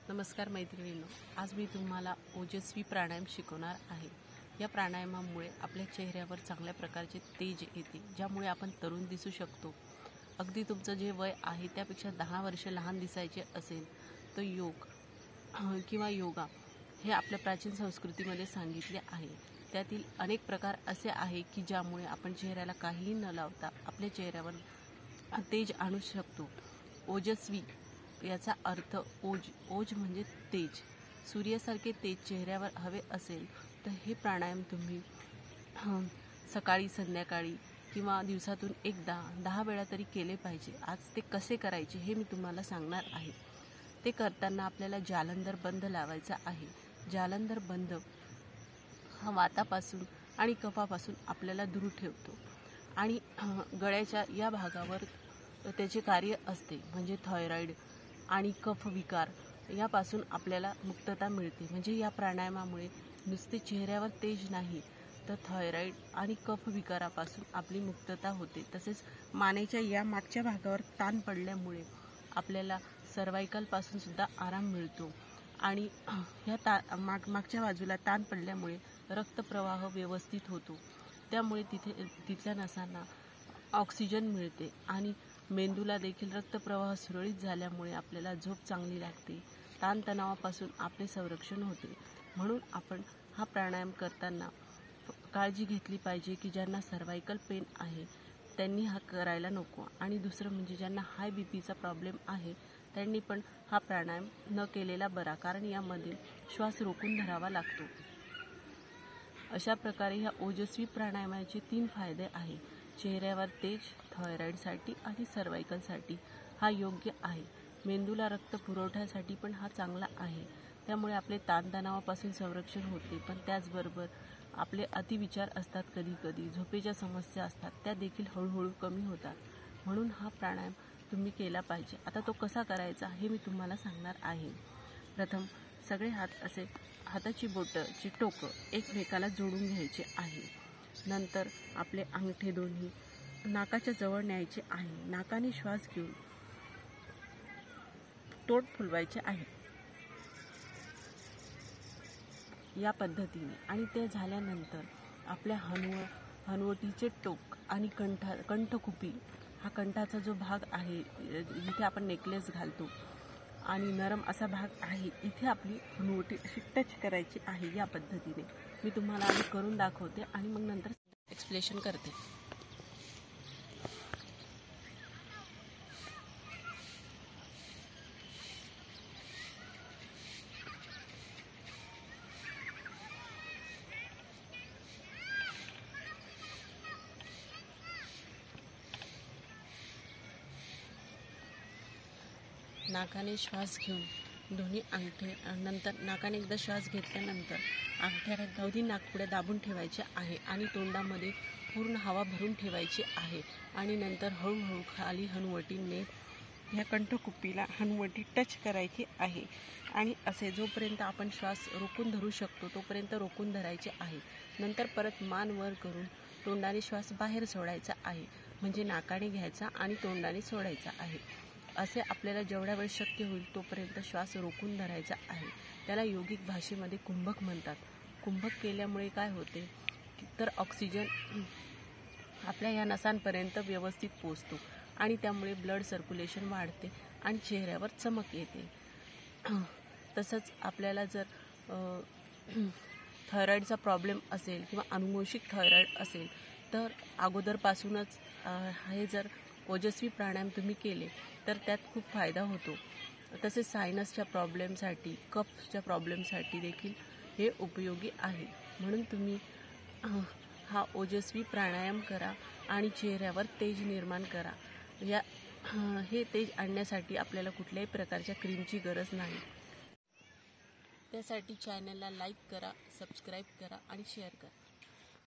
नमस्कार मैत्रिणींनो, आज मी तुम्हाला ओजस्वी प्राणायाम शिकवणार आहे। या प्राणायामामुळे आपल्या चेहऱ्यावर चांगल्या प्रकारचे तेज येते, ज्यामुळे आपण तरुण दिसू शकतो। अगदी तुमचं जे वय आहे त्यापेक्षा 10 वर्ष लहान दिसायचे असेल तर योग किंवा योगा हे आपल्या प्राचीन संस्कृतीमध्ये सांगितले आहे। त्यातील अनेक प्रकार असे आहे की ज्यामुळे आपण चेहऱ्याला काहीही न लावता आपल्या चेहऱ्यावर तेज आणू शकतो। ओजस्वी याचा अर्थ ओज म्हणजे तेज। सूर्यासारखे तेज चेहऱ्यावर हवे असेल तर हे प्राणायाम तुम्ही सकाळी संध्याकाळी किंवा दिवसातून एकदा 10 वेळा तरी केले पाहिजे। आज ते कसे करायचे हे मी तुम्हाला सांगणार आहे। ते करताना आपल्याला जालंधर बंद लावायचा आहे। जालंधर बंद हा वातापासून आणि कफापासून आपल्याला दूर ठेवतो आणि गळ्याच्या या भागावर त्याचे कार्य असते, म्हणजे थायरॉइड आणि कफ विकार यापासून आपल्याला मुक्तता मिळते। म्हणजे या प्राणायामामुळे नुसते चेहऱ्यावर तेज नाही तर थायरॉइड आणि कफ विकारापासून आपली मुक्तता होते। तसेच मानेच्या या मागच्या भागावर ताण पडल्यामुळे आपल्याला सर्वाइकलपासून सुद्धा आराम मिळतो आणि या मागच्या बाजूला ताण पडल्यामुळे रक्तप्रवाह व्यवस्थित होतो। त्यामुळे तिथल्या नसांना ऑक्सिजन मिळते आणि मेंदूला देखील रक्तप्रवाह सुरळीत झाल्यामुळे आपल्याला झोप चांगली लागते। ताणतणावापासून आपले संरक्षण होते। म्हणून आपण हा प्राणायाम करताना काळजी घेतली पाहिजे की ज्यांना सर्वाइकल पेन आहे त्यांनी हा करायला नको, आणि दुसरं म्हणजे ज्यांना हाय बीपीचा प्रॉब्लेम आहे त्यांनी पण हा प्राणायाम न केलेला बरा, कारण यामध्ये श्वास रोखून धरावा लागतो। अशा प्रकारे ह्या ओजस्वी प्राणायामाचे 3 फायदे आहेत। चेहऱ्यावर तेज, थायरॉइडसाठी आणि सर्वाइकलसाठी हा योग्य आहे। मेंदूला रक्त पुरवठ्यासाठी पण हा चांगला आहे। त्यामुळे आपले ताणतणावापासून संरक्षण होते, पण त्याचबरोबर आपले अतिविचार असतात, कधी झोपेच्या समस्या असतात, त्या देखील हळूहळू कमी होतात। म्हणून हा प्राणायाम तुम्ही केला पाहिजे। आता तो कसा करायचा हे मी तुम्हाला सांगणार आहे। प्रथम सगळे हात असे हाताची बोटची टोकं एकमेकाला जोडून घ्यायचे आहे। नंतर आपले अंगठे दोन्ही नाकाच्या जवळ न्यायचे आहे। नाकाने श्वास घेऊन तोंड फुलवायचे आहे या पद्धतीने, आणि ते झाल्यानंतर आपल्या हनुवटीचे टोक आणि कंठकुपी हा कंठाचा जो भाग आहे जिथे आपण नेकलेस घालतो आणि नरम असा भाग आहे, इथे आपली हनुवटी अशी टच करायची आहे। या पद्धतीने मी तुम्हाला आधी करून दाखवते आणि मग नंतर एक्सप्लेनेशन करते। नाकाने श्वास घेऊन दोन्ही अंगठे, नंतर नाकाने एकदा श्वास घेतल्यानंतर अंगठ्याने दोन्ही नाकपुड्या दाबून ठेवायचे आहे आणि तोंडामध्ये पूर्ण हवा भरून ठेवायची आहे, आणि नंतर हळूहळू खाली हनुवटीने ह्या कंठकुपीला हनुवटी टच करायची आहे आणि असे जोपर्यंत आपण श्वास रोखून धरू शकतो तोपर्यंत रोखून धरायचे आहे। नंतर परत मान वर करून तोंडाने श्वास बाहेर सोडायचा आहे, म्हणजे नाकाने घ्यायचा आणि तोंडाने सोडायचा आहे। असे आपल्याला जेवढ्या वेळ शक्य होईल तोपर्यंत श्वास रोखून धरायचा आहे। त्याला योगिक भाषेमध्ये कुंभक म्हणतात। कुंभक केल्यामुळे काय होते तर ऑक्सिजन आपल्या या नसांपर्यंत व्यवस्थित पोचतो आणि त्यामुळे ब्लड सर्क्युलेशन वाढते आणि चेहऱ्यावर चमक येते। तसंच आपल्याला जर थायरॉइडचा प्रॉब्लेम असेल किंवा अनुवंशिक थायरॉइड असेल तर अगोदरपासूनच हे जर ओजस्वी प्राणायाम तुम्ही केले तर त्यात खूप फायदा होतो। तसेच सायनसच्या प्रॉब्लेमसाठी, कफच्या प्रॉब्लेमसाठी देखील हे उपयोगी आहे। म्हणून तुम्ही हा ओजस्वी प्राणायाम करा आणि चेहऱ्यावर तेज निर्माण करा। हे तेज आणण्यासाठी आपल्याला कुठल्याही प्रकारच्या क्रीमची गरज नाही। त्यासाठी चॅनलला लाईक करा, सबस्क्राईब करा आणि शेअर करा।